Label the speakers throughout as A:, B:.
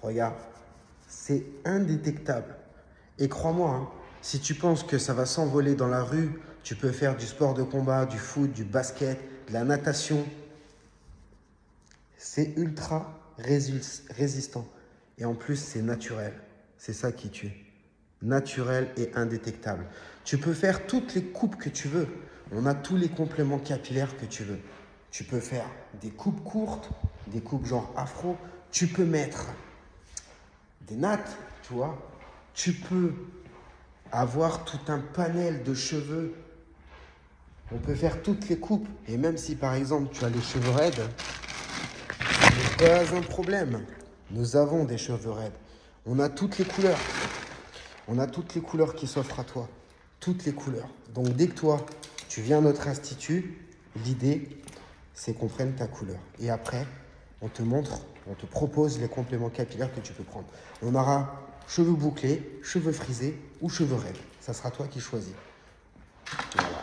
A: Regarde, c'est indétectable. Et crois-moi, hein, si tu penses que ça va s'envoler dans la rue, tu peux faire du sport de combat, du foot, du basket, de la natation. C'est ultra résistant. Et en plus, c'est naturel. C'est ça qui tue. Naturel et indétectable. Tu peux faire toutes les coupes que tu veux. On a tous les compléments capillaires que tu veux. Tu peux faire des coupes courtes, des coupes genre afro. Tu peux mettre des nattes, tu vois. Tu peux avoir tout un panel de cheveux. On peut faire toutes les coupes. Et même si par exemple tu as les cheveux raides, ce n'est pas un problème. Nous avons des cheveux raides. On a toutes les couleurs. On a toutes les couleurs qui s'offrent à toi. Toutes les couleurs. Donc dès que toi, tu viens à notre institut, l'idée, c'est qu'on prenne ta couleur. Et après, on te montre, on te propose les compléments capillaires que tu peux prendre. On aura cheveux bouclés, cheveux frisés ou cheveux raides. Ça sera toi qui choisis. Voilà.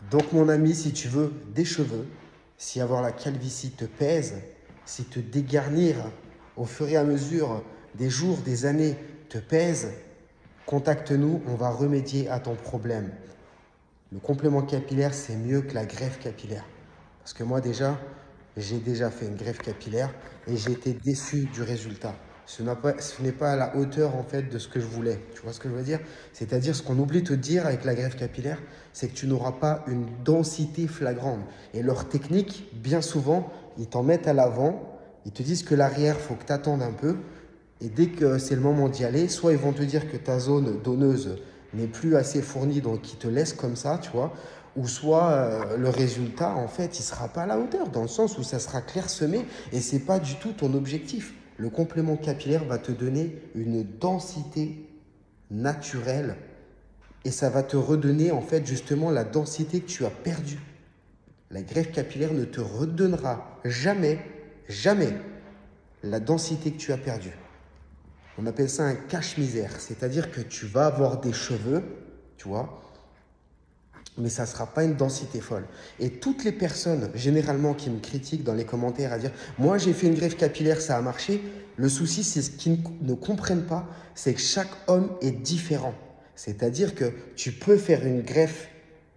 A: Donc mon ami, si tu veux des cheveux, si avoir la calvitie te pèse, si te dégarnir au fur et à mesure des jours, des années te pèse, contacte-nous, on va remédier à ton problème. Le complément capillaire, c'est mieux que la greffe capillaire. Parce que moi déjà, j'ai déjà fait une greffe capillaire et j'ai été déçu du résultat. Ce n'est pas à la hauteur en fait de ce que je voulais. Tu vois ce que je veux dire? C'est-à-dire ce qu'on oublie de te dire avec la greffe capillaire, c'est que tu n'auras pas une densité flagrante. Et leur technique, bien souvent, ils t'en mettent à l'avant, ils te disent que l'arrière, il faut que tu attendes un peu. Et dès que c'est le moment d'y aller, soit ils vont te dire que ta zone donneuse n'est plus assez fournie, donc ils te laissent comme ça, tu vois. Ou soit le résultat, en fait, il ne sera pas à la hauteur, dans le sens où ça sera clairsemé et ce n'est pas du tout ton objectif. Le complément capillaire va te donner une densité naturelle et ça va te redonner, en fait, justement, la densité que tu as perdue. La greffe capillaire ne te redonnera jamais, jamais la densité que tu as perdue. On appelle ça un cache-misère, c'est-à-dire que tu vas avoir des cheveux, tu vois, mais ça ne sera pas une densité folle. Et toutes les personnes, généralement, qui me critiquent dans les commentaires à dire « Moi, j'ai fait une greffe capillaire, ça a marché », le souci, c'est ce qu'ils ne comprennent pas, c'est que chaque homme est différent. C'est-à-dire que tu peux faire une greffe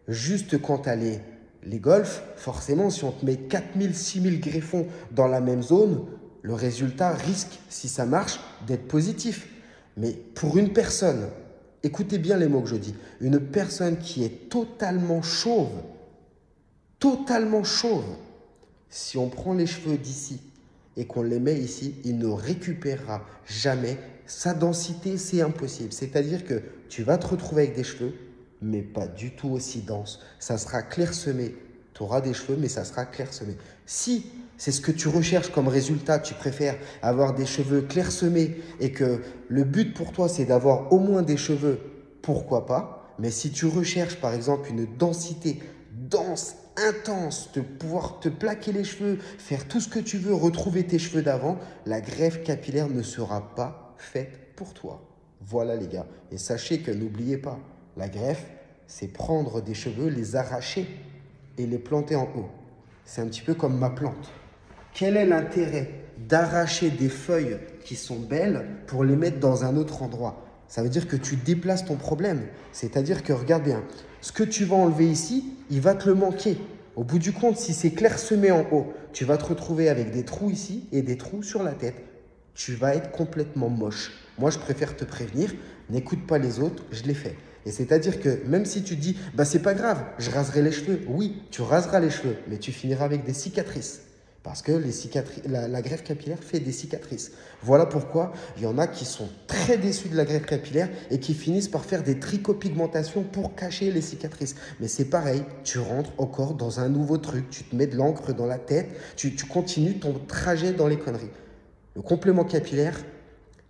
A: juste quand tu as les golfs. Forcément, si on te met 4000, 6000 greffons dans la même zone, le résultat risque, si ça marche, d'être positif. Mais pour une personne, écoutez bien les mots que je dis, une personne qui est totalement chauve, si on prend les cheveux d'ici et qu'on les met ici, il ne récupérera jamais sa densité, c'est impossible. C'est-à-dire que tu vas te retrouver avec des cheveux, mais pas du tout aussi denses. Ça sera clairsemé. Tu auras des cheveux, mais ça sera clairsemé. Si c'est ce que tu recherches comme résultat, tu préfères avoir des cheveux clairsemés et que le but pour toi, c'est d'avoir au moins des cheveux, pourquoi pas? Mais si tu recherches par exemple une densité dense, intense, de pouvoir te plaquer les cheveux, faire tout ce que tu veux, retrouver tes cheveux d'avant, la greffe capillaire ne sera pas faite pour toi. Voilà les gars. Et sachez que n'oubliez pas, la greffe, c'est prendre des cheveux, les arracher et les planter en haut. C'est un petit peu comme ma plante. Quel est l'intérêt d'arracher des feuilles qui sont belles pour les mettre dans un autre endroit? Ça veut dire que tu déplaces ton problème. C'est-à-dire que, regarde bien, ce que tu vas enlever ici, il va te le manquer. Au bout du compte, si c'est clairsemé en haut, tu vas te retrouver avec des trous ici et des trous sur la tête. Tu vas être complètement moche. Moi, je préfère te prévenir, n'écoute pas les autres, je l'ai fait. Et c'est-à-dire que même si tu dis, bah c'est pas grave, je raserai les cheveux. Oui, tu raseras les cheveux, mais tu finiras avec des cicatrices. Parce que la greffe capillaire fait des cicatrices. Voilà pourquoi il y en a qui sont très déçus de la greffe capillaire et qui finissent par faire des tricopigmentations pour cacher les cicatrices. Mais c'est pareil, tu rentres encore dans un nouveau truc, tu te mets de l'encre dans la tête, tu continues ton trajet dans les conneries. Le complément capillaire,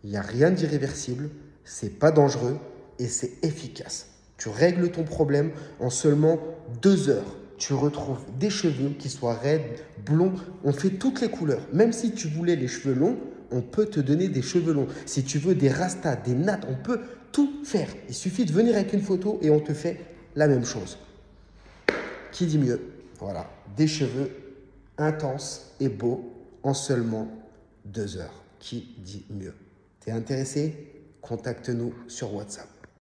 A: il n'y a rien d'irréversible, c'est pas dangereux et c'est efficace. Tu règles ton problème en seulement 2 heures. Tu retrouves des cheveux qui soient raides, blonds. On fait toutes les couleurs. Même si tu voulais les cheveux longs, on peut te donner des cheveux longs. Si tu veux des rastas, des nattes, on peut tout faire. Il suffit de venir avec une photo et on te fait la même chose. Qui dit mieux? Voilà, des cheveux intenses et beaux en seulement 2 heures. Qui dit mieux? T'es intéressé? Contacte-nous sur WhatsApp.